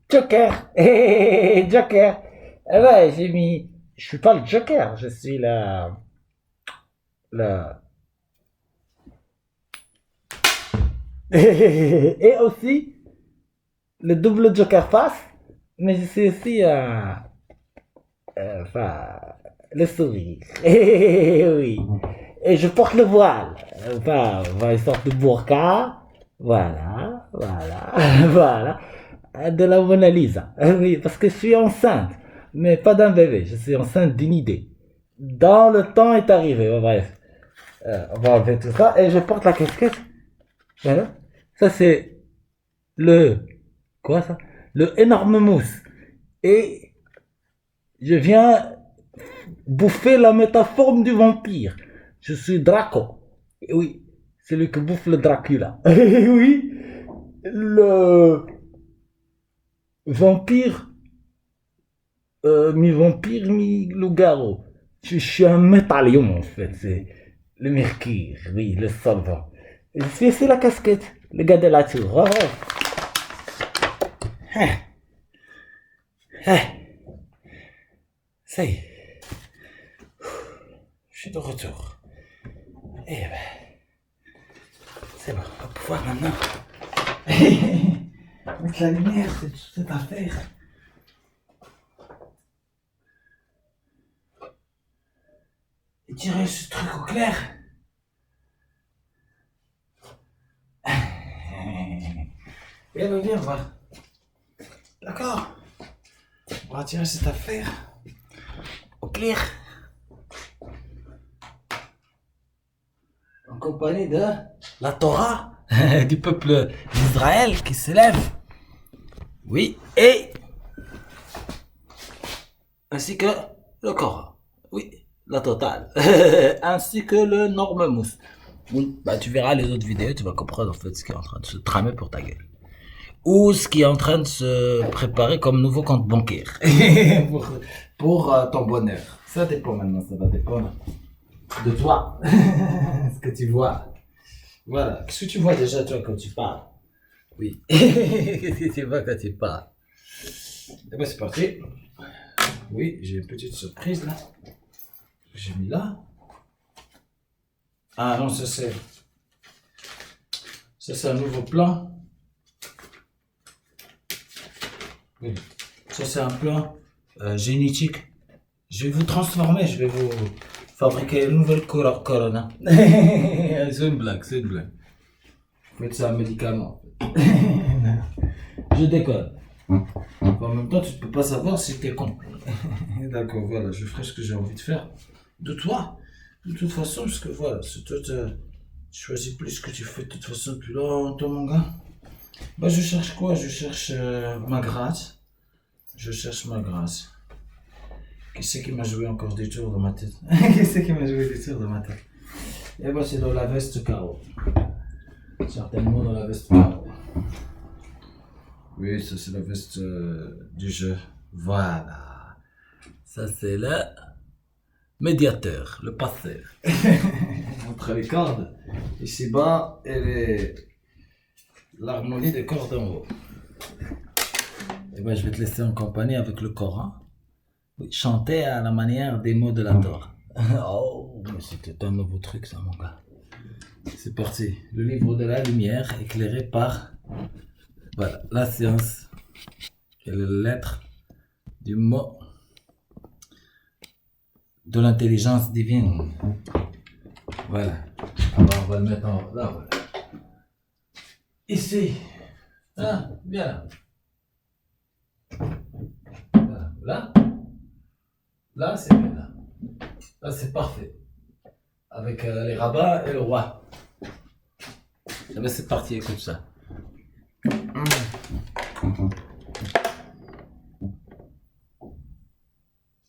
Joker. Joker. Eh ben, j'ai mis. Je suis pas le Joker, je suis la... Et aussi, le double Joker face, mais je suis aussi enfin, le sourire. Oui. Et je porte le voile. Enfin, une sorte de burqa. Voilà, voilà, voilà. De la Mona Lisa. Oui, parce que je suis enceinte. Mais pas d'un bébé, je suis enceinte d'une idée. Dans le temps est arrivé. Bref, on va enlever tout ça. Et je porte la casquette. Voilà. Ça, c'est le. Quoi ça? Le énorme mousse. Et je viens bouffer la métaforme du vampire. Je suis Draco. Oui, celui qui bouffe le Dracula. Oui, le vampire, mi-vampire, mi-loup-garou. Je suis un métallion en fait, c'est le mercure, oui, le solvant. C'est la casquette, le gars de la tour. Oh, oh. Ah, ah, ça y est, je suis de retour. Eh ben, c'est bon, on va pouvoir maintenant mettre la lumière, c'est toute cette affaire. Et tirer ce truc au clair. Viens voir. D'accord. On va tirer cette affaire au clair. En compagnie de la Torah du peuple d'Israël qui s'élève. Oui, et ainsi que le Coran. Oui, la totale. Ainsi que le Normemousse. Oui, bah tu verras les autres vidéos, tu vas comprendre en fait ce qui est en train de se tramer pour ta gueule. Ou ce qui est en train de se préparer comme nouveau compte bancaire. pour ton bonheur. Ça dépend maintenant, ça va dépendre de toi. Ce que tu vois. Voilà. Qu'est-ce que tu vois déjà toi quand tu parles? Oui. Qu'est-ce que tu vois quand tu parles? Et ben c'est parti. Oui, j'ai une petite surprise là. J'ai mis là. Ah non, ça c'est un nouveau plan. Oui. Ça c'est un plan génétique. Je vais vous transformer, je vais vous fabriquer une nouvelle corona. C'est une blague, c'est une blague. Faites ça un médicament. Je déconne. En même temps, tu ne peux pas savoir si t'es con. D'accord, voilà, je ferai ce que j'ai envie de faire de toi. De toute façon, parce que voilà, c'est toi, tu choisis plus ce que tu fais de toute façon depuis longtemps, mon gars. Bah, je cherche quoi? Je cherche ma grâce. Je cherche ma grâce. Qui c'est qui m'a joué encore des tours dans ma tête? Qui c'est qui m'a joué des tours dans ma tête? Et bah, c'est dans la veste carreau. Certainement dans la veste carreau. Oui, ça c'est la veste du jeu. Voilà. Ça c'est le médiateur, le passeur. Entre les cordes, ici bas, et l'harmonie des cordes en haut. Et ben, je vais te laisser en compagnie avec le Coran. Oui, chanter à la manière des mots de la Torah. Oh, mais c'était un nouveau truc ça, mon gars. C'est parti. Le livre de la lumière éclairé par voilà, la science et les lettres du mot de l'intelligence divine. Voilà. Alors on va le mettre en là. Voilà. Ici. Ah, bien. Voilà. Là. Là, c'est bien. Là, là c'est parfait. Avec les rabbins et le roi. Eh ben, c'est parti, écoute ça. C'est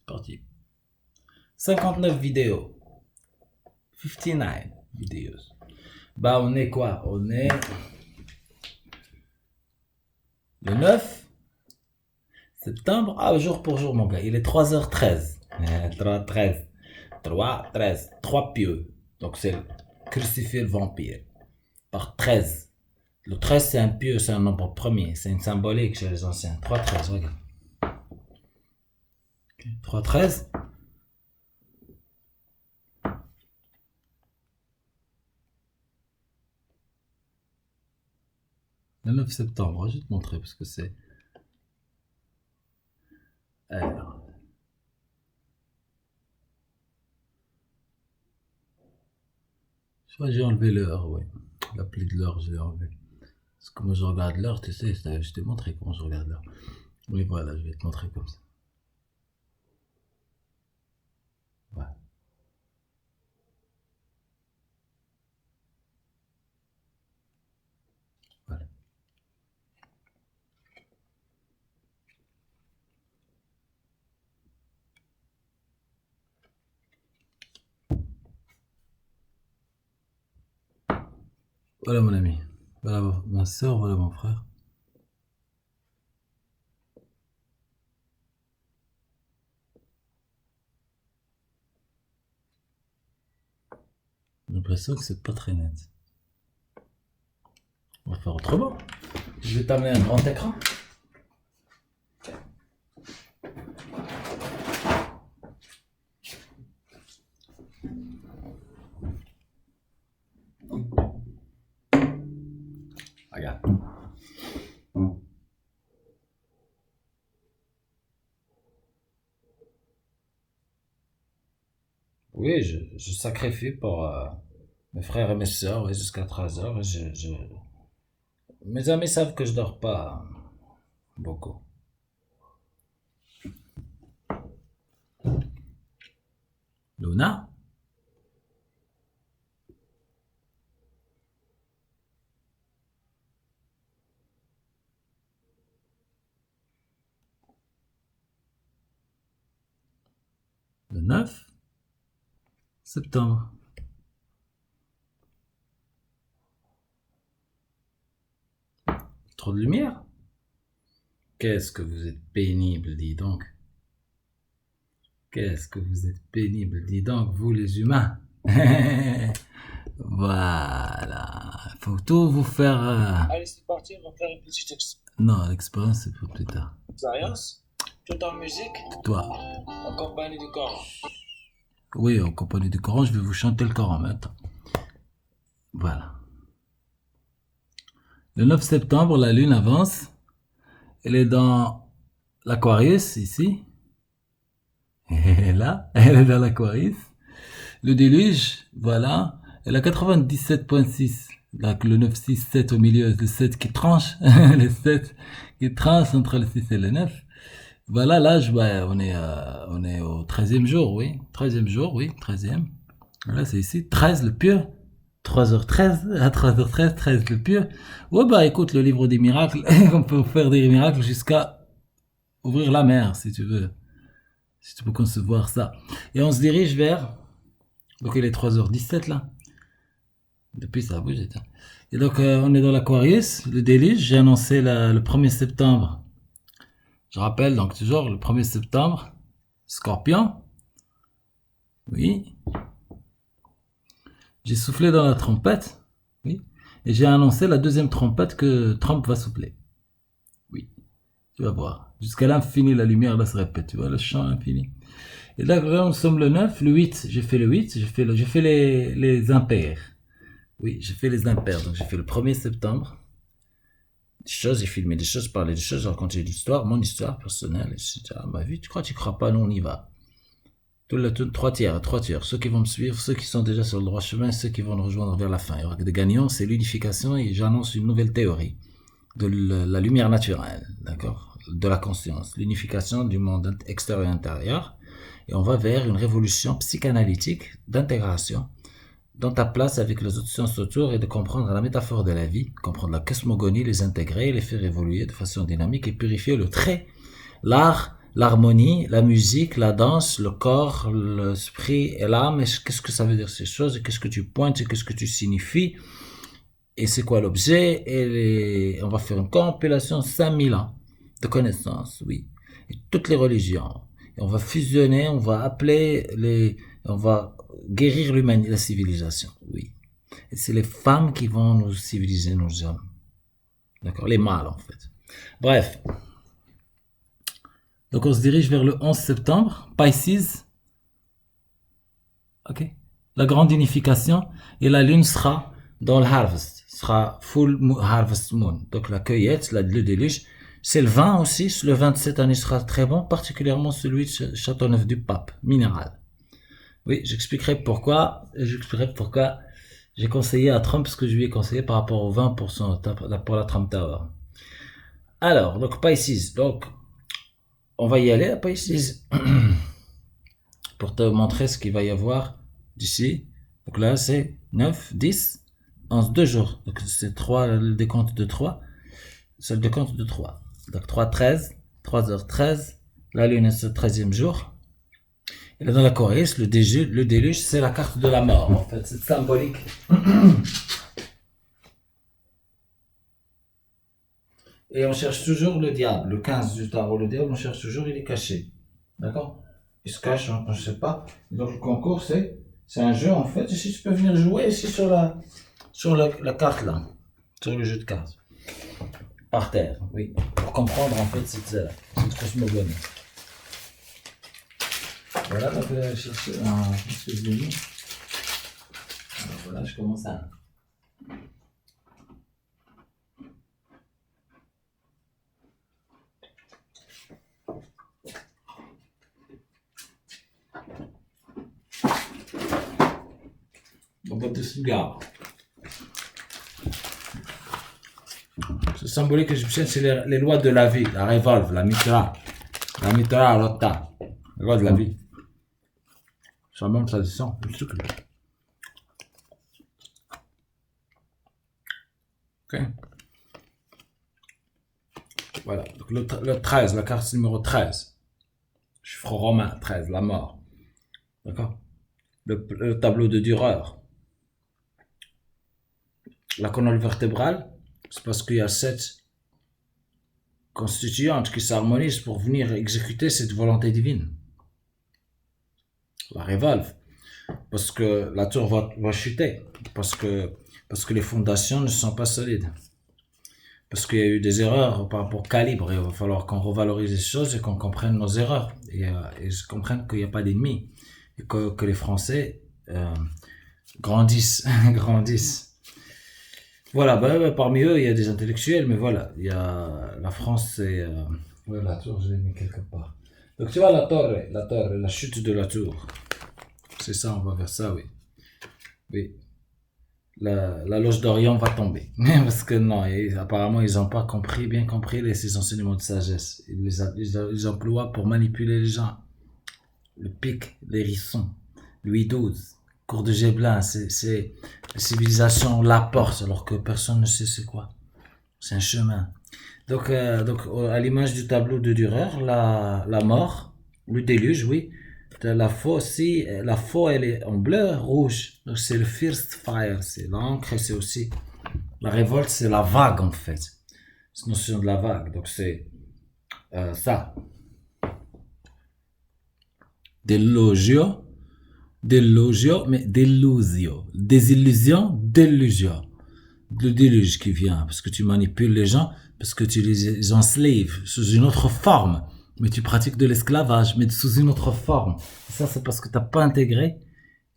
parti. 59 vidéos. 59 vidéos. Bah, on est quoi? On est le 9 septembre. Ah, jour pour jour, mon gars. Il est 3h13. 3h13. 3 pieux. Donc, c'est crucifier le vampire. Par 13. Le 13, c'est un pieux, c'est un nombre premier. C'est une symbolique chez les anciens. 3, 13, regarde. 3, 13. Le 9 septembre, je vais te montrer parce que c'est... Alors... Je crois que j'ai enlevé l'heure, oui. L'appli de l'heure, je l'ai enlevé. Parce que moi, je regarde l'heure, tu sais, je t'ai montré comment je regarde l'heure. Oui, voilà, je vais te montrer comme ça. Voilà. Voilà. Voilà mon ami. Voilà ma soeur, voilà mon frère. J'ai l'impression que c'est pas très net. On va faire autrement. Je vais t'amener un grand écran. Regarde. Oui, je sacrifie pour mes frères et mes sœurs, oui, jusqu'à 3 heures. Mes amis savent que je dors pas beaucoup. Luna? Le 9 septembre. Trop de lumière? Qu'est-ce que vous êtes pénible, dis donc. Qu'est-ce que vous êtes pénible, dis donc, vous les humains. Voilà. Faut tout vous faire. Allez, c'est parti, on va faire une petite Non, l'expérience, c'est pour plus tard. expérience, tout en musique, Toi. en compagnie du Coran. Oui, en compagnie du Coran, je vais vous chanter le Coran maintenant. Voilà. Le 9 septembre, la lune avance. Elle est dans l'Aquarius, ici. Et là, elle est dans l'Aquarius. Le déluge, voilà. Elle a 97,6. Là, le 9, 6, 7 au milieu, le 7 qui tranche. Le 7 qui tranche entre le 6 et le 9. Voilà, l'âge, bah, on est au 13e jour, oui. 13e jour, oui, 13e. Voilà, c'est ici. 13, le pieux. 3h13, à 3h13, 13 le pieux. Ouais, bah, écoute, le livre des miracles, on peut faire des miracles jusqu'à ouvrir la mer, si tu veux. Si tu peux concevoir ça. Et on se dirige vers, donc il est 3h17 là. Depuis ça a bougé. Et donc, on est dans l'Aquarius, le déluge. J'ai annoncé le 1er septembre. Je rappelle, donc, toujours, le 1er septembre, Scorpion. Oui. J'ai soufflé dans la trompette. Oui. Et j'ai annoncé la deuxième trompette que Trump va souffler. Oui. Tu vas voir. Jusqu'à l'infini, la lumière, là, se répète. Tu vois, le chant infini. Et là, nous sommes le 9, le 8. J'ai fait le 8. J'ai fait les impairs. Oui, j'ai fait les impairs. Donc, j'ai fait le 1er septembre. Des choses, j'ai filmé des choses, parlé des choses, j'ai raconté l'histoire, mon histoire personnelle, etc. Ma vie, tu crois pas, nous on y va. Tout, 3 tiers, ceux qui vont me suivre, ceux qui sont déjà sur le droit chemin, ceux qui vont nous rejoindre vers la fin. Il y aura que des gagnants, c'est l'unification et j'annonce une nouvelle théorie de la lumière naturelle, d'accord, de la conscience, l'unification du monde extérieur et intérieur. Et on va vers une révolution psychanalytique d'intégration dans ta place avec les autres sciences autour et de comprendre la métaphore de la vie, comprendre la cosmogonie, les intégrer, les faire évoluer de façon dynamique et purifier le trait, l'art, l'harmonie, la musique, la danse, le corps, l'esprit et l'âme. Qu'est-ce que ça veut dire ces choses? Qu'est-ce que tu pointes? Qu'est-ce que tu signifies? Et c'est quoi l'objet? Et on va faire une compilation 5000 ans de connaissances, oui. Et toutes les religions. Et on va fusionner, on va appeler on va guérir la civilisation, oui. Et c'est les femmes qui vont nous civiliser, nous hommes. D'accord, les mâles en fait. Bref. Donc on se dirige vers le 11 septembre, Pisces. Ok. La grande unification et la lune sera dans le harvest, sera harvest moon. Donc la cueillette, le déluge. C'est le vin aussi, le vin de cette année sera très bon, particulièrement celui de Châteauneuf du Pape, minéral. Oui, j'expliquerai pourquoi j'ai conseillé à Trump ce que je lui ai conseillé par rapport au vin pour la Trump Tower. Alors, donc Pisces, donc on va y aller à Pisces pour te montrer ce qu'il va y avoir d'ici. Donc là, c'est 9, 10, 11, 2 jours. Donc c'est 3, le décompte de 3. C'est le décompte de 3. Donc 3, 13, 3h13. La lune est le 13e jour. Et là, dans la Corée, le déluge, c'est la carte de la mort. En fait, c'est symbolique. Et on cherche toujours le diable. Le 15 du tarot, le diable, on cherche toujours, il est caché. D'accord? Il se cache, on ne sait pas. Et donc le concours, c'est un jeu en fait. Ici, tu peux venir jouer ici sur la carte là. Sur le jeu de cartes. Par terre, oui. Pour comprendre en fait cette cosmogonie. Voilà, donc je vais chercher un espèce de lit. Alors voilà, je commence à. On boîte de cigares. Ce symbolique égyptien, c'est les lois de la vie, la révolve, la mitra, rota, les lois de la vie. Ça monte, ça descend, le sucre. Ok. Voilà, donc le 13, la carte numéro 13. Chiffre romain, 13, la mort. D'accord? Le tableau de Dürer. La colonne vertébrale, c'est parce qu'il y a 7 constituantes qui s'harmonisent pour venir exécuter cette volonté divine. La révolve. Parce que la tour va chuter. Parce que les fondations ne sont pas solides. Parce qu'il y a eu des erreurs par rapport au calibre. Il va falloir qu'on revalorise les choses et qu'on comprenne nos erreurs. Et comprenne qu'il n'y a pas d'ennemis. Et que les Français grandissent. Voilà, parmi eux, il y a des intellectuels, mais voilà, il y a la France, c'est... la tour, je l'ai mis quelque part. Donc tu vois la tour, la chute de la tour. C'est ça, on va vers ça, oui. Oui. La loge d'Orient va tomber. Parce que non, apparemment, ils n'ont pas bien compris ces enseignements de sagesse. Ils emploient pour manipuler les gens. Le pic, l'hérisson, Louis XII. Cours de Gébelin, c'est la civilisation la porte, alors que personne ne sait c'est quoi. C'est un chemin. Donc à l'image du tableau de Dürer, la mort, le déluge, oui. La faux aussi, la faux elle est en bleu, rouge. Donc c'est le first fire, c'est l'encre et c'est aussi la révolte, c'est la vague en fait. Cette notion de la vague, donc c'est ça. Delogio, mais delusio. Désillusion, delugio. Le déluge qui vient, parce que tu manipules les gens, parce que tu les enslaves sous une autre forme. Mais tu pratiques de l'esclavage, mais sous une autre forme. Et ça, c'est parce que tu n'as pas intégré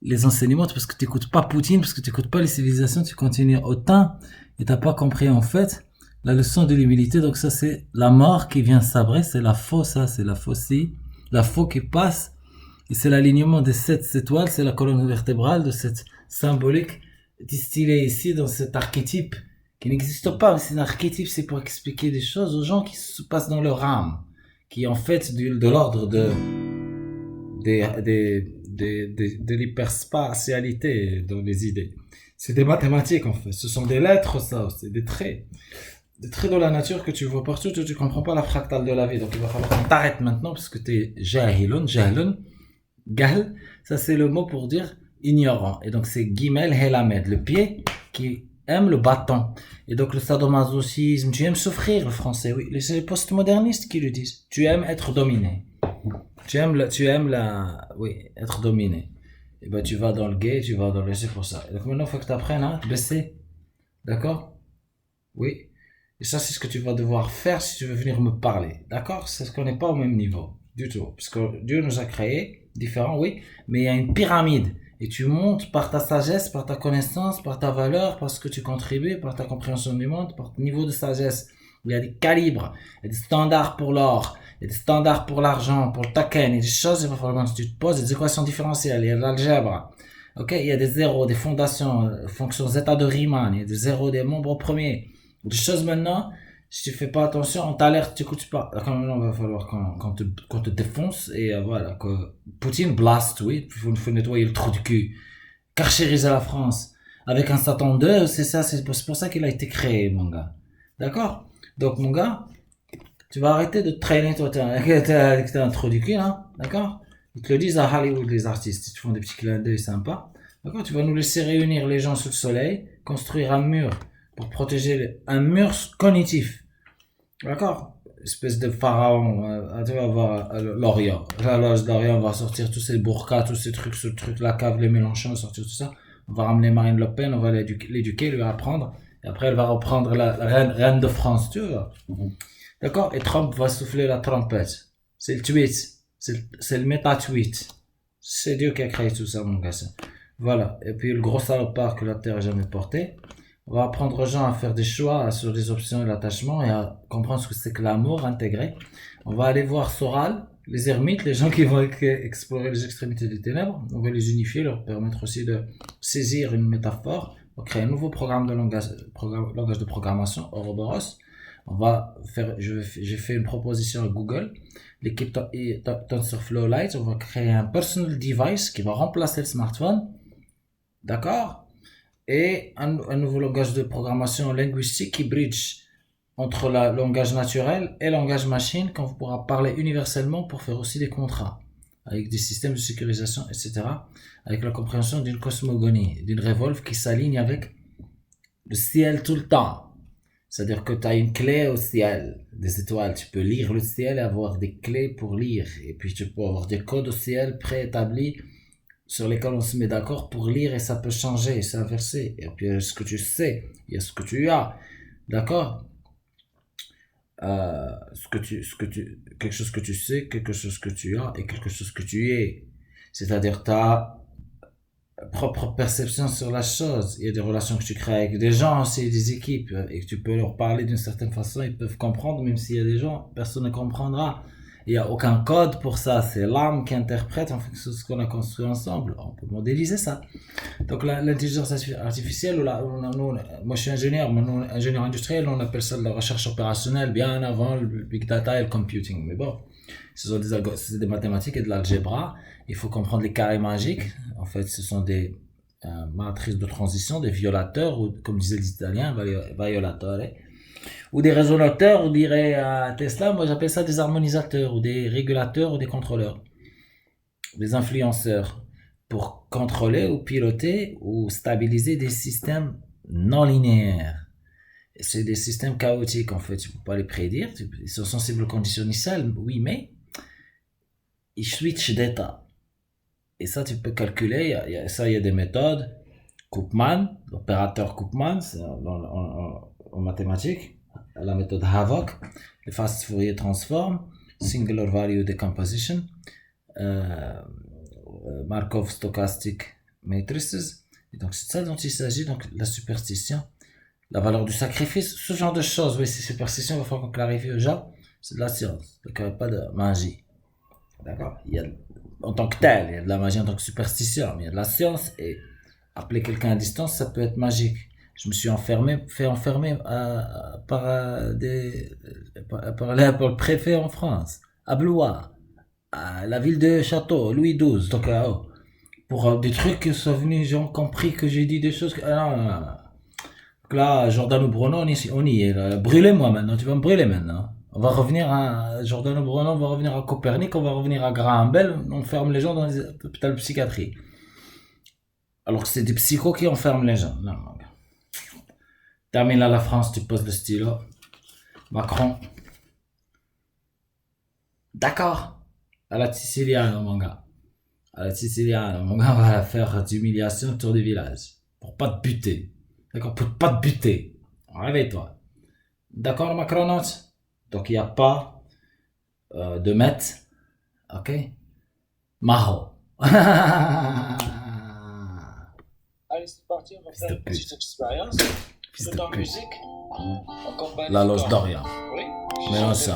les enseignements, parce que tu n'écoutes pas Poutine, parce que tu n'écoutes pas les civilisations, tu continues autant, et tu n'as pas compris en fait la leçon de l'humilité. Donc ça, c'est la mort qui vient sabrer, c'est la faux, ça, c'est la faucille, la faux qui passe. Et c'est l'alignement des 7 étoiles, c'est la colonne vertébrale de cette symbolique distillée ici dans cet archétype qui n'existe pas. Mais c'est un archétype, c'est pour expliquer des choses aux gens qui se passent dans leur âme, qui est en fait de l'ordre de l'hyperspatialité dans les idées. C'est des mathématiques en fait. Ce sont des lettres, ça, c'est des traits. Des traits de la nature que tu vois partout, tu comprends pas la fractale de la vie. Donc il va falloir qu'on t'arrête maintenant parce que tu es jahlun. Gal, ça c'est le mot pour dire ignorant. Et donc c'est Gimel Helamed, le pied qui aime le bâton. Et donc le sadomasochisme, tu aimes souffrir, le français, oui. C'est les postmodernistes qui le disent. Tu aimes être dominé. Tu aimes être dominé. Et ben tu vas dans le gay, tu vas dans le... C'est pour ça. Et donc maintenant il faut que tu apprennes à te baisser. D'accord? Oui. Et ça, c'est ce que tu vas devoir faire si tu veux venir me parler. D'accord? C'est ce qu'on n'est pas au même niveau. Du tout. Parce que Dieu nous a créés différents, oui, mais il y a une pyramide. Et tu montes par ta sagesse, par ta connaissance, par ta valeur, par ce que tu contribues, par ta compréhension du monde, par ton niveau de sagesse. Il y a des calibres, il y a des standards pour l'or, il y a des standards pour l'argent, pour le token, il y a des choses, il va falloir que tu te poses, des équations différentielles, il y a de l'algèbre. Ok, il y a des zéros, des fondations, fonctions zeta de Riemann, il y a des zéros, des membres premiers. Des choses maintenant, si tu fais pas attention, on t'alerte, tu écoutes pas. Quand maintenant, il va falloir qu'on te défonce et voilà, que Poutine blast, oui, il faut nettoyer le trou du cul. Carchériser la France. Avec un Satan 2, c'est ça, c'est pour ça qu'il a été créé, mon gars. D'accord? Donc, mon gars, tu vas arrêter de te traîner, toi, t'es un trou du cul, hein, d'accord? Ils te le disent à Hollywood, les artistes, ils te font des petits clins d'œil sympas. D'accord? Tu vas nous laisser réunir les gens sous le soleil, construire un mur pour protéger un mur cognitif. D'accord? Espèce de pharaon, tu vas voir l'Orient. La loge d'Orient va sortir tous ces burkas, tous ces trucs, ce truc, la cave, les Mélenchon, sortir tout ça. On va ramener Marine Le Pen, on va l'éduquer, lui apprendre. Et après, elle va reprendre la reine de France, tu vois. D'accord? Et Trump va souffler la trompette. C'est le tweet. C'est le méta-tweet. C'est Dieu qui a créé tout ça, mon gars. Voilà. Et puis, le gros salopard que la Terre a jamais porté. On va apprendre aux gens à faire des choix sur les options et l'attachement et à comprendre ce que c'est que l'amour intégré. On va aller voir Soral, les ermites, les gens qui vont explorer les extrémités des ténèbres. On va les unifier, leur permettre aussi de saisir une métaphore. On va créer un nouveau programme de langage de programmation, Ouroboros. On va faire, j'ai fait une proposition à Google, l'équipe TensorFlow Lite. On va créer un personal device qui va remplacer le smartphone. D'accord? Et un nouveau langage de programmation linguistique qui bridge entre le langage naturel et le langage machine, qu'on pourra parler universellement pour faire aussi des contrats, avec des systèmes de sécurisation, etc., avec la compréhension d'une cosmogonie, d'une revolve qui s'aligne avec le ciel tout le temps. C'est-à-dire que tu as une clé au ciel, des étoiles, tu peux lire le ciel et avoir des clés pour lire, et puis tu peux avoir des codes au ciel préétablis, sur lesquels on se met d'accord pour lire et ça peut changer, s'inverser. Et puis il y a ce que tu sais, il y a ce que tu as, d'accord? Quelque chose que tu sais, quelque chose que tu as et quelque chose que tu es. C'est-à-dire ta propre perception sur la chose. Il y a des relations que tu crées avec des gens, aussi des équipes, et que tu peux leur parler d'une certaine façon, ils peuvent comprendre, même s'il y a des gens, personne ne comprendra. Il n'y a aucun code pour ça, c'est l'âme qui interprète en fonction de ce qu'on a construit ensemble. On peut modéliser ça. Donc l'intelligence artificielle, moi je suis ingénieur, ingénieur industriel, on appelle ça de la recherche opérationnelle bien avant le big data et le computing. Mais bon, c'est des mathématiques et de l'algèbre. Il faut comprendre les carrés magiques. En fait, ce sont des matrices de transition, des violateurs, ou comme disaient les Italiens, violatore. Ou des résonateurs, on dirait à Tesla, moi j'appelle ça des harmonisateurs, ou des régulateurs, ou des contrôleurs, des influenceurs, pour contrôler ou piloter ou stabiliser des systèmes non linéaires. C'est des systèmes chaotiques en fait, tu peux pas les prédire, ils sont sensibles aux conditions initiales, oui, mais ils switchent d'état. Et ça tu peux calculer, il y a des méthodes, Koopman, l'opérateur Koopman, c'est en mathématiques, la méthode Havok, le fast Fourier transform, singular value decomposition, Markov stochastic matrices. Et donc c'est ça dont il s'agit, donc la superstition, la valeur du sacrifice, ce genre de choses. Oui, ces superstitions, il va falloir qu'on clarifie aux gens, c'est de la science, donc il n'y a pas de magie. D'accord? Il y a, en tant que tel, il y a de la magie en tant que superstition, mais il y a de la science, et appeler quelqu'un à distance, ça peut être magique. Je me suis fait enfermer par le préfet en France, à Blois, à la ville de Château, Louis XII, donc pour des trucs qui sont venus, ils ont compris que j'ai dit des choses que... non. Donc là, Giordano Bruno, on y est, là. Brûlez-moi maintenant, tu vas me brûler maintenant. On va revenir à Giordano Bruno, on va revenir à Copernic, on va revenir à Graham Bell, on ferme les gens dans les hôpitaux de psychiatrie. Alors que c'est des psychos qui enferment les gens. Non. Termine là la France, tu poses le stylo. Macron. D'accord. À la Sicilienne, mon gars. À la Sicilienne, mon gars, on va faire d'humiliation autour du village. Pour pas te buter. D'accord? Pour pas te buter. Réveille-toi. D'accord, macronautes? Donc, il n'y a pas de met. Ok? Maho. Allez, c'est parti, on va Fils faire de une pute. petite expérience. Fils Tout de en pute. musique, en compagnie La du loge corps. d'Orient. Oui, Mais non, ça.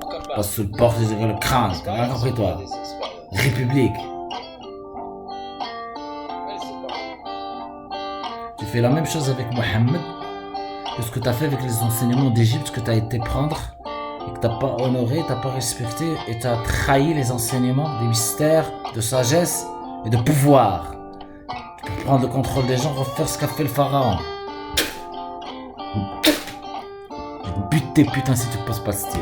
Pourquoi pas? Passe sous le porte et le crâne. T'as rien compris, toi? Des expériences. République. Allez, c'est parti. Tu fais la même chose avec Mohammed que ce que tu as fait avec les enseignements d'Égypte que tu as été prendre et que tu n'as pas honoré, tu n'as pas respecté et tu as trahi les enseignements des mystères, de sagesse et de pouvoir. Tu peux prendre le contrôle des gens, refaire ce qu'a fait le pharaon. Bute tes putains si tu poses pas le style.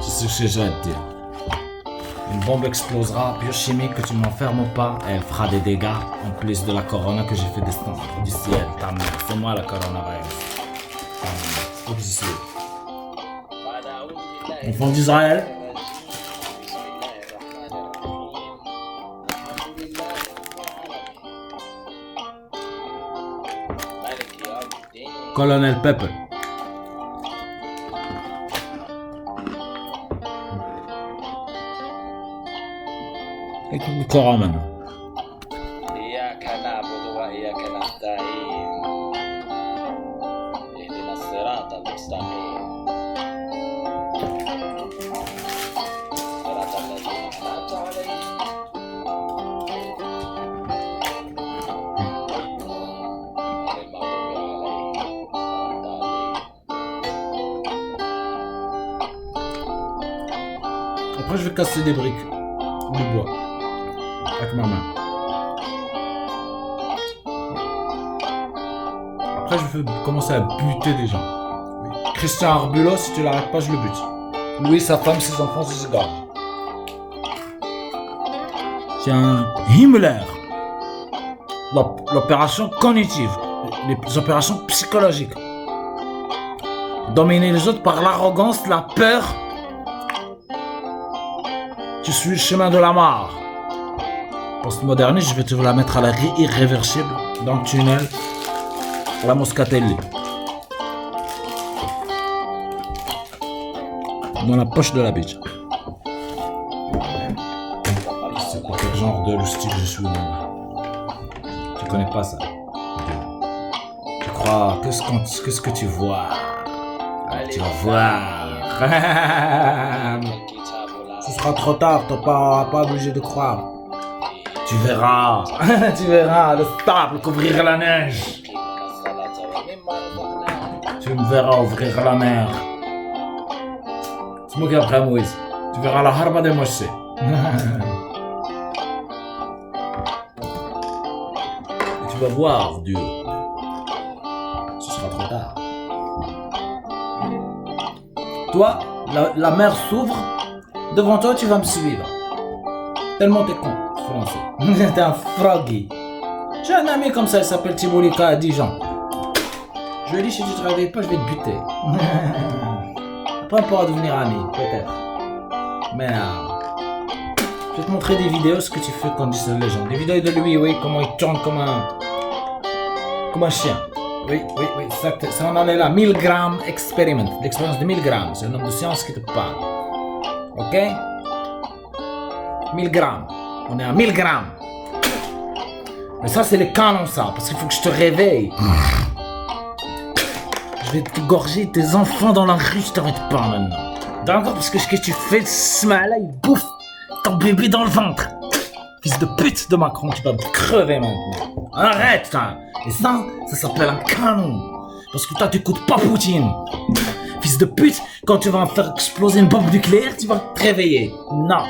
C'est ce que j'ai à te dire. Une bombe explosera, biochimique, que tu m'enfermes ou pas, elle fera des dégâts en plus de la corona que j'ai fait descendre du ciel. Ta mère, c'est moi la coronavirus. Ta mère, c'est toi que je suis. Enfant d'Israël, Colonel Pepper. Écoute le Coran maintenant. إياك نعبد وإياك نستعين اهدنا الصراط المستقيم صراط الذين أنعمت عليهم غير المغضوب عليهم ولا الضالين. Après, je vais casser des briques. Du bois. Avec ma main. Après, je vais commencer à buter des gens. Oui. Christian Arbulot, si tu l'arrêtes pas, je le bute. Louis, sa femme, ses enfants, ses gars. C'est un Himmler. L'opération cognitive. Les opérations psychologiques. Dominer les autres par l'arrogance, la peur. Tu suis le chemin de la mort. Postmoderniste, je vais te la mettre à l'arrêt irréversible dans le tunnel à la Moscatelli. Dans la poche de la bitch. C'est pas quel genre de style je suis moi. Tu connais pas ça. Tu crois qu'est-ce que tu vois? Tu vas voir. Ce sera trop tard, t'es pas obligé de croire. Tu verras, tu verras le sable couvrir la neige. Tu me verras ouvrir la mer. C'est moi qui après Moïse. Tu verras la harba de Moshe. Tu vas voir Dieu. Ce sera trop tard. Toi, la mer s'ouvre. Devant toi, tu vas me suivre. Tellement t'es con, français. T'es un froggy. J'ai un ami comme ça, il s'appelle Thibaulika à Dijon. Je lui ai dit, si tu te réveilles pas, je vais te buter. Après, on pourra devenir amis, peut-être. Mais je vais te montrer des vidéos, ce que tu fais quand tu dis les gens. Des vidéos de lui, oui, comment il tourne comme un chien. Oui, ça on en est là. 1000 grammes experiment. L'expérience de 1000 grammes. C'est un homme de science qui te parle. Ok? 1000 grammes. On est à 1000 grammes. Mais ça, c'est les canons, ça. Parce qu'il faut que je te réveille. Je vais te gorger tes enfants dans la rue, je t'arrête pas maintenant. D'accord? Parce que ce que tu fais, ce mal-là, il bouffe ton bébé dans le ventre. Fils de pute de Macron, tu vas me crever maintenant. Arrête, ça. Et ça s'appelle un canon. Parce que toi, tu écoutes pas Poutine. Fils de pute, quand tu vas faire exploser une bombe nucléaire, tu vas te réveiller. Non.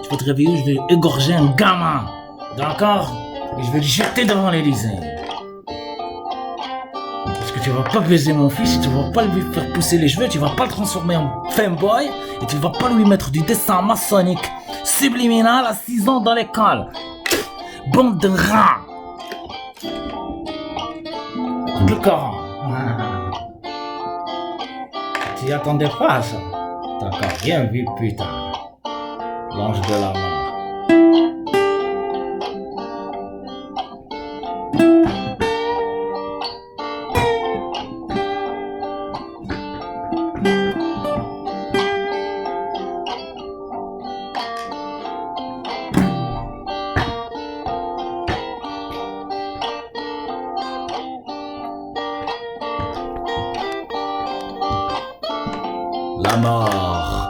Tu vas te réveiller, je vais égorger un gamin. D'accord? Et je vais le jeter devant l'Élysée. Parce que tu vas pas baiser mon fils, tu vas pas lui faire pousser les cheveux, tu vas pas le transformer en femboy, et tu vas pas lui mettre du dessin maçonnique subliminal à 6 ans dans l'école. Bande de rats. Écoute le Coran. Tu y attendais pas ça? T'as encore rien vu, putain. L'ange de la mort. La mort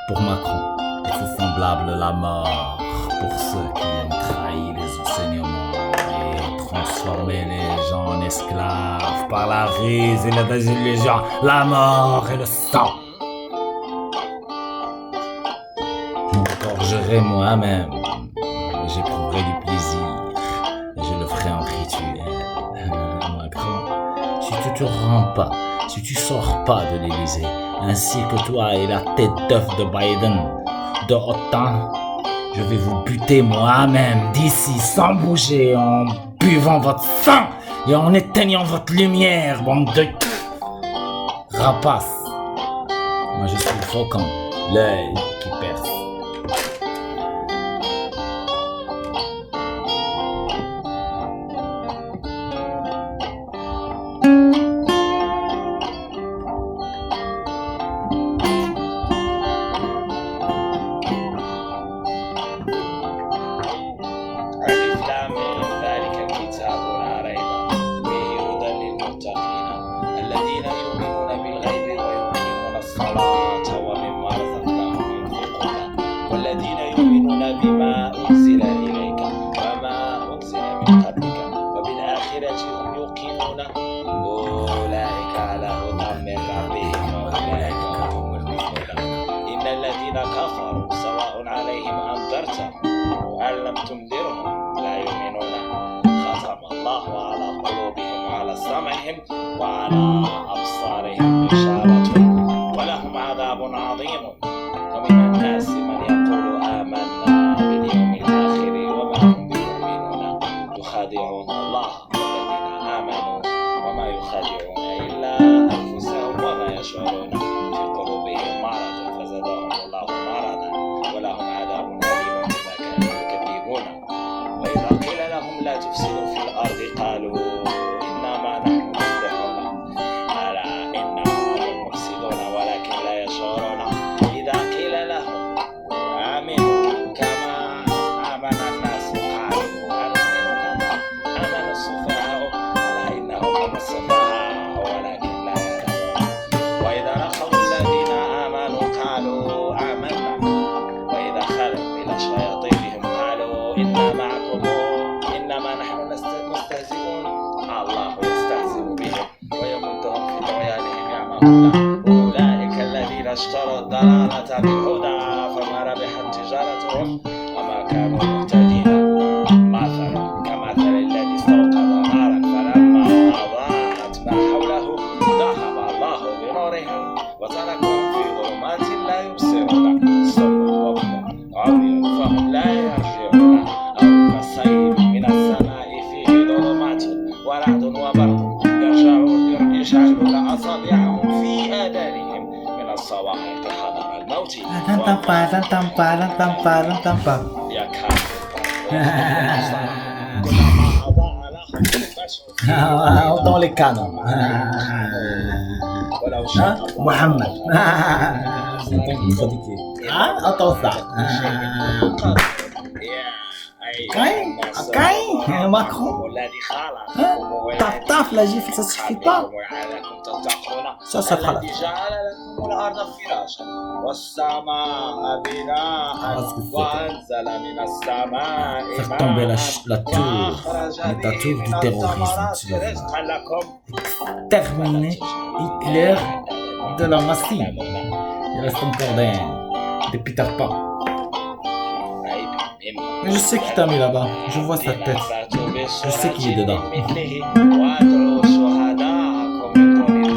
pour Macron et ses semblables, la mort pour ceux qui ont trahi les enseignements et transformé les gens en esclaves par la ruse et la désillusion, la mort et le sang. Je m'engorgerai moi-même, j'éprouverai du plaisir et je le ferai en rituel. Macron, si tu te rends pas, si tu sors pas de l'Élysée, ainsi que toi et la tête d'œuf de Biden, de OTAN, je vais vous buter moi-même d'ici sans bouger, en buvant votre sang et en éteignant votre lumière, bande de rapaces. Moi je suis le faucon, l'œil qui perce. وعلى أبصارهم غشاوة ولهم عذاب عظيم ومن الناس من يقول آمنا باليوم الآخر وما هم بمؤمنون يخادعون الله والذين آمنوا وما يخادعون إلا أنفسهم وما يشعرون في قلوبهم مرض فزادهم الله مرضا ولهم عذاب أليم بما كانوا يكذبون وإذا قيل لهم لا تفسدوا في الأرض قالوا إنما نحن مصلحون ألا إنهم هم المفسدون ولكن لا يشعرون إذا قيل لهم آمنوا كما آمن الناس قالوا أنؤمن كما آمن السفهاء ألا إنهم هم السفهاء ولكن لا يعلمون وإذا لقوا الذين آمنوا قالوا آمنا وإذا خلوا إلى شياطينهم قالوا إنا معكم إنما نحن مستهزئون الله يستهزئ بهم ويمدهم في طغيانهم يعمهون أولئك الذين اشتروا الضلالة بالهدى فما ربحت تجارتهم وما كانوا مهتدين مثلا كمثل الذي استوقد نارا فلما أضاءت ما حوله ذهب الله بنورهم وتركهم في ظلمات لا يبصرون صم وبكم عمي فهم لا يرجعون أو كصيب من السماء فيه ظلمات ورعد وبرق يشعلون أصابعهم في آذانهم من الصواعق حذر الموت يا كافر كلما أضاء لهم مشوا Dans les canons. ولو شاء الله Mohamed. Entends ça. Macron. Taf taf, la gifle, ça suffit pas. Ça fera la. الذي جعل لكم الأرض فراشا والسماء بناء وأنزل من السماء Faire tomber la tour, وأخرج ta به tour du من terrorisme. الثمرات Tu vas voir. رزقا لكم Terminer Hitler de la Massine. Il reste encore des Peter Pan. Mais je sais qui t'a mis là-bas. Je vois sa tête. Je sais qu'il est dedans.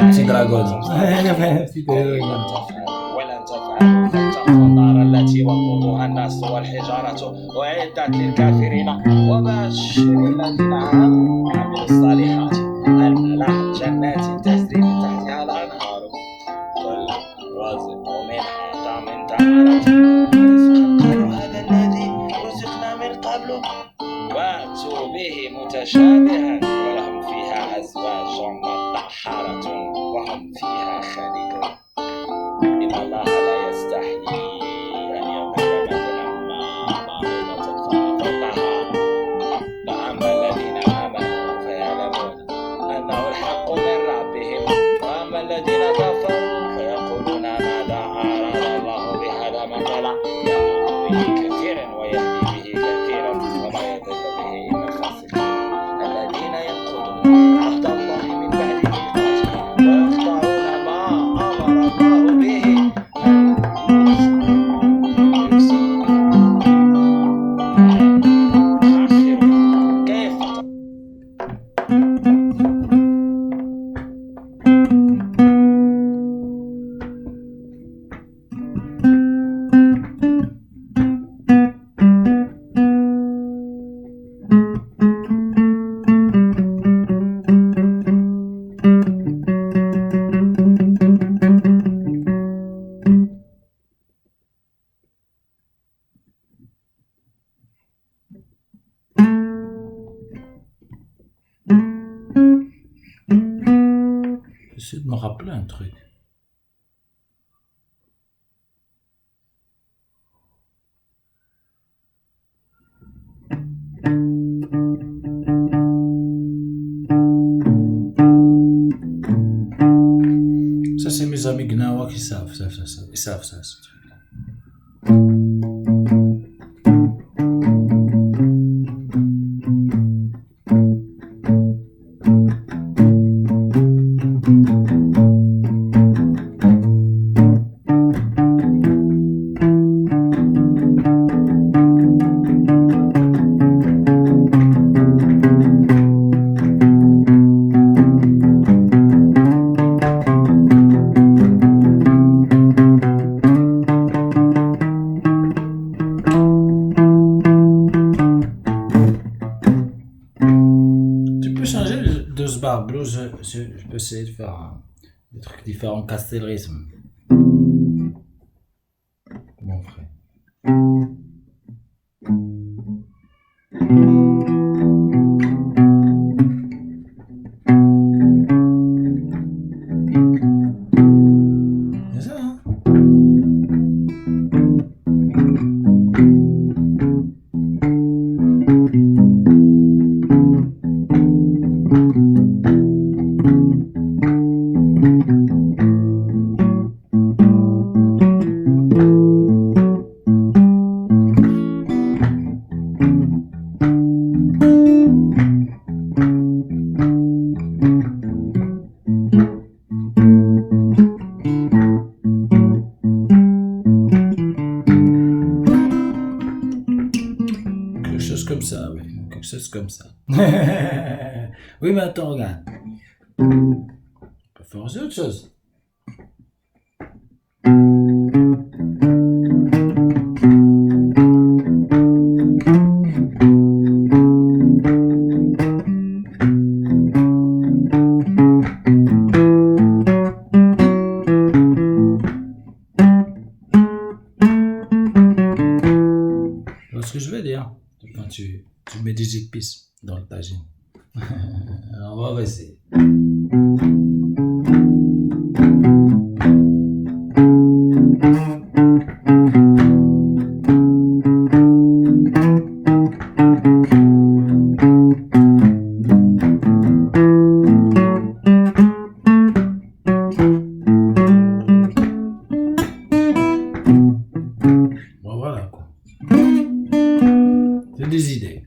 Petit dragon. Petit dragon. ولن تفعلوا فاتقوا النار التي وقودها الناس والحجارة أعدت للكافرين وبشر الذين آمنوا وعملوا الصالحات أن لهم جنات تجري من تحتها الأنهار كل رزق منها طعم تعالت رزقا قالوا هذا الذي رزقنا من قبل وأتوا به متشابها ولهم فيها أزواج مطهرة وهم فيها خالدون إن الله لا يستحيي أن يضرب مثلا ما بعوضة فما فوقها فأما الذين آمنوا فيعلمون أنه الحق من ربهم وأما الذين كفروا فيقولون ماذا me rappeler un truc. Ça, c'est mes amis Gnawa qui savent, ils savent ça, ce truc. Tu peux changer de ce bar blues, je peux essayer de faire des trucs différents, casser le rythme. Mon frère. C'est ça, hein? Quelque chose comme ça, oui. Quelque chose comme ça. Oui, mais attends, regarde. On peut faire aussi autre chose. Tu vois ce que je veux dire? Quand tu mets des épices dans le tagine. On va essayer. Bon, voilà quoi. C'est des idées.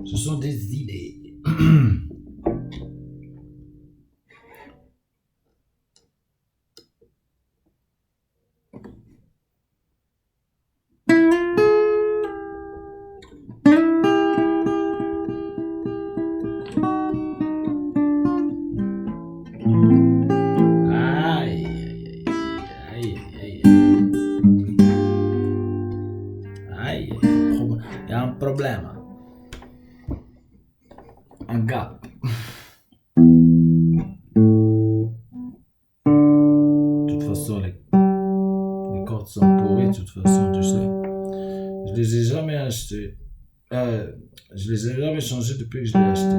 Ce sont des idées. Aïe, aïe, aïe, aïe, aïe, aïe. Il y a un problème. Un gap. De toute façon, les cordes sont pourries, de toute façon, tu sais. Je les ai jamais achetées. Je les ai jamais changées depuis que je l'ai acheté.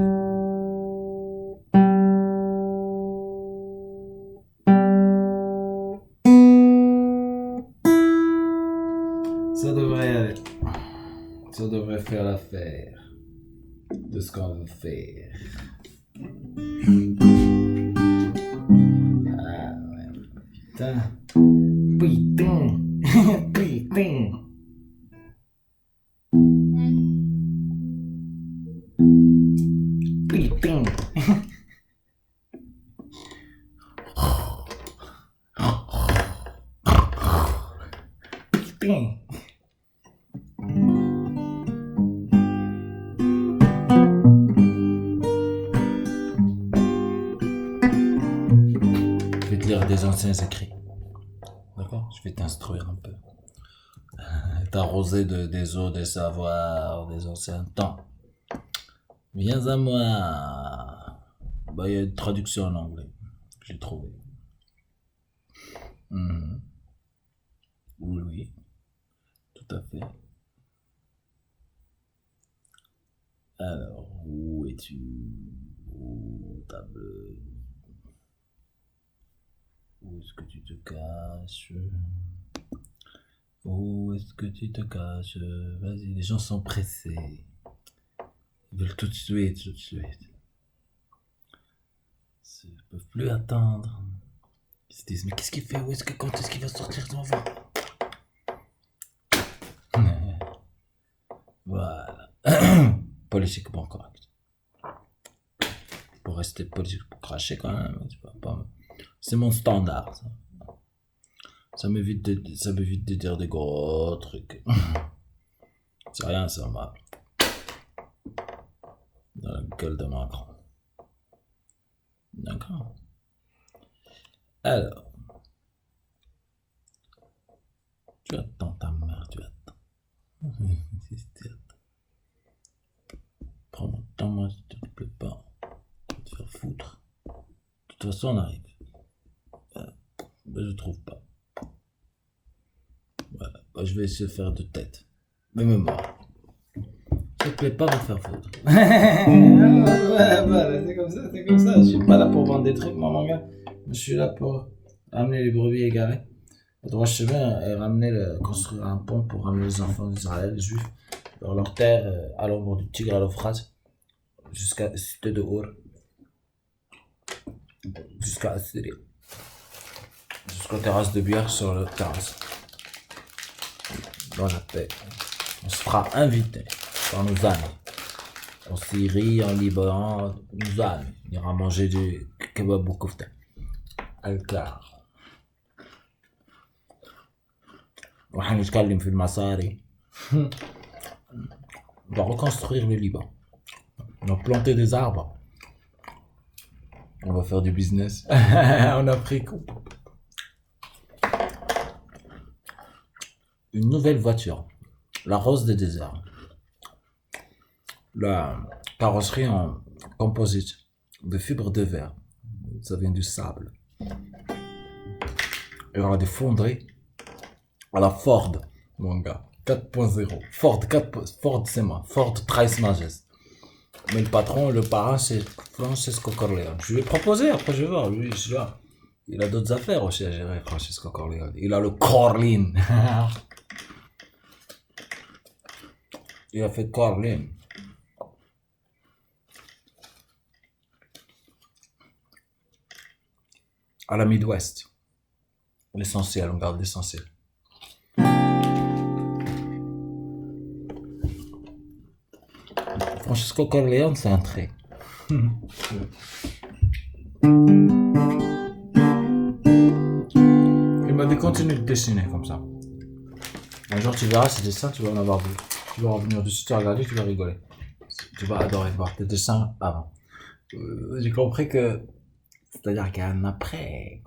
Ça devrait aller. Ça devrait faire l'affaire de ce qu'on veut faire. Ah ouais. Putain. Putain. Putain. Putain. Putain. Je vais te lire des anciens écrits. D'accord? Je vais t'instruire un peu. T'arroser des eaux, des savoirs, des anciens temps. Viens à moi. Bah, il y a une traduction en anglais que j'ai trouvé. Oui, oui, tout à fait. Alors, oui. es-tu? Oh, table. Où est-ce que tu te caches? Où est-ce que tu te caches? Vas-y, les gens sont pressés. Ils veulent tout de suite, tout de suite. Ils ne peuvent plus attendre. Ils se disent, mais qu'est-ce qu'il fait? Où est-ce que, quand est-ce qu'il va sortir? On va. Voilà. Politiquement correct. Pour rester politiquement craché quand même. Tu vois, pas... C'est mon standard. Ça m'évite de dire des gros trucs. C'est rien, ça va. Dans la gueule de Macron. D'accord. Alors. Tu attends ta mère, tu attends. Prends mon temps, moi, s'il te plaît pas. Je vais te faire foutre. De toute façon, on arrive. Je trouve pas. Voilà. Je vais essayer de faire de tête. Même moi. Ça te plaît pas, va te faire foutre. Voilà, c'est comme ça, c'est comme ça. Je suis pas là pour vendre des trucs, moi, mon gars. Je suis là pour ramener les brebis égarées. Le droit chemin et construire un pont pour ramener les enfants d'Israël, les juifs, dans leur terre, à l'ombre du Tigre à l'Euphrate, jusqu'à la cité de Our, jusqu'à Syrie, jusqu'aux terrasses de bière sur le terrasse. Dans la paix. On se fera inviter par nos amis. En Syrie, en Liban, nos amis. On ira manger du kebab ou kofta. Al-Kar. وحنتكلم في المصاري. On va reconstruire le Liban. On va planter des arbres. On va faire du business. On a pris une nouvelle voiture. La Rose des déserts. La carrosserie en composite de fibres de verre. Ça vient du sable. Il y aura des fonderies à la Ford, mon gars. 4.0. Ford, c'est moi. Ford Trice Majest. Mais le patron, le parrain, c'est Francesco Corleone. Je lui ai proposé, après je vais voir. Lui, je vois. Il a d'autres affaires aussi à gérer, Francesco Corleone. Il a le Corleone. Il a fait Corleone. À la Midwest. L'essentiel, on garde l'essentiel. Francesco Corleone, c'est un trait. Il m'a dit continue de dessiner comme ça. Un jour tu verras ces dessins, tu vas en avoir vu. Tu vas revenir dessus, tu vas regarder, tu vas rigoler. Tu vas adorer voir tes dessins avant. J'ai compris que... C'est-à-dire qu'il y a un après.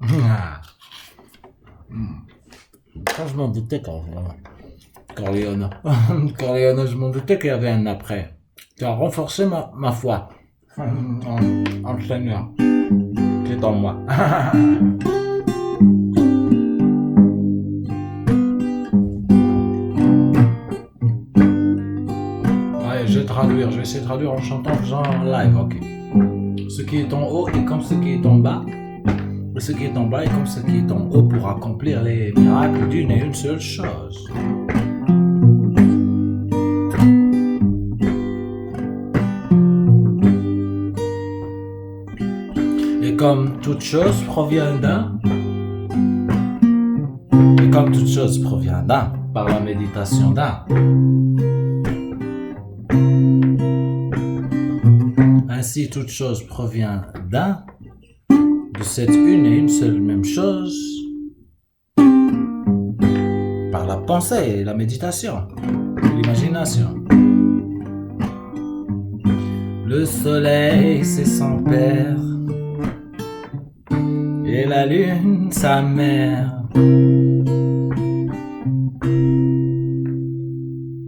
Quand je m'en doutais quand Corleone. Corleone, je m'en doutais qu'il y avait un après. Tu as renforcé ma foi en le Seigneur qui est en moi. Allez, je vais essayer de traduire en chantant, en faisant un live, ok. Ce qui est en haut est comme ce qui est en bas, et ce qui est en bas est comme ce qui est en haut pour accomplir les miracles d'une et une seule chose. Et comme toute chose provient d'un, et comme toute chose provient d'un, par la méditation d'un, ainsi toute chose provient d'un, de cette une et une seule même chose, par la pensée et la méditation, l'imagination. Le soleil c'est son père, et la lune sa mère.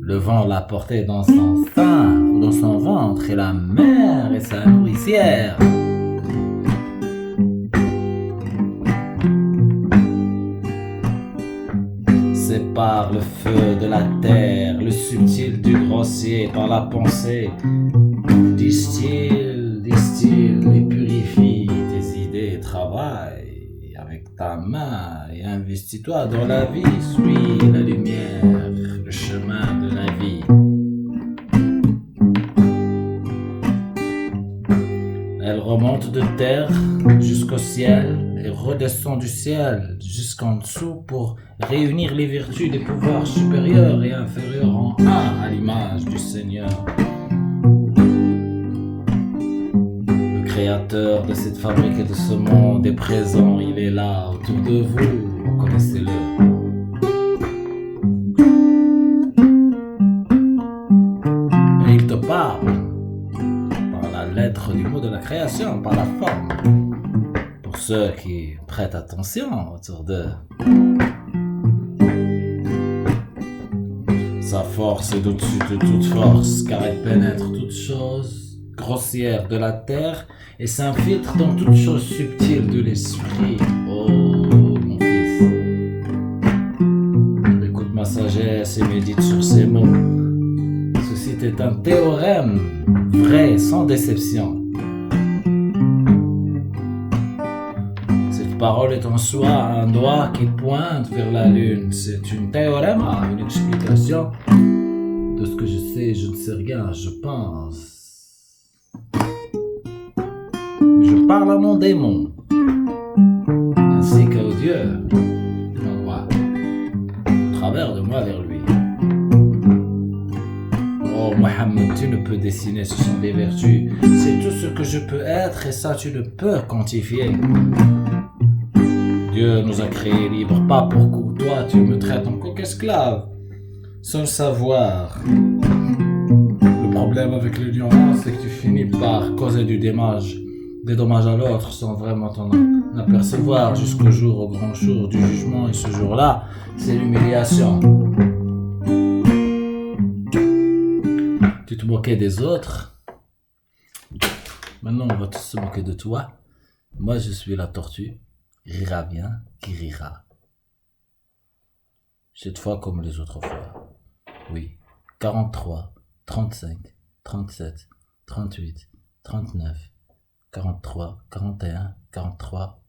Le vent l'a porté dans son sein, dans son ventre, et la mer est sa nourricière. C'est par le feu de la terre, le subtil du grossier, par la pensée Distille et purifie tes idées, travaille avec ta main et investis-toi dans la vie. Suis la lumière, le chemin de la vie. Elle remonte de terre jusqu'au ciel et redescend du ciel jusqu'en dessous pour réunir les vertus des pouvoirs supérieurs et inférieurs en un à l'image du Seigneur. Le créateur de cette fabrique et de ce monde est présent, il est là autour de vous, reconnaissez-le. Et il te parle par la lettre du mot de la création, par la forme. Pour ceux qui prêtent attention autour d'eux. Sa force est au-dessus de toute force, car elle pénètre toute chose grossière de la terre et s'infiltre dans toute chose subtile de l'esprit. Oh, mon fils. Écoute ma sagesse et médite sur ces mots. Ceci est un théorème vrai, sans déception. Cette parole est en soi un doigt qui pointe vers la lune. C'est une théorème, une explication de ce que je sais. Je ne sais rien, je pense. Je parle à mon démon, ainsi qu'au Dieu, en moi, au travers de moi vers lui. Oh Mohammed, tu ne peux dessiner, ce sont des vertus. C'est tout ce que je peux être et ça tu ne peux quantifier. Dieu nous a créés libres, pas pour que toi tu me traites en coq esclave, sans le savoir. Le problème avec l'ignorance, c'est que tu finis par causer des dommages à l'autre sans vraiment t'en apercevoir jusqu'au jour, au grand jour du jugement. Et ce jour-là, c'est l'humiliation. Tu te moquais des autres. Maintenant, on va tous se moquer de toi. Moi, je suis la tortue. Rira bien, qui rira. Cette fois comme les autres fois. Oui. 43, 35, 37, 38, 39, 43, 41, 43,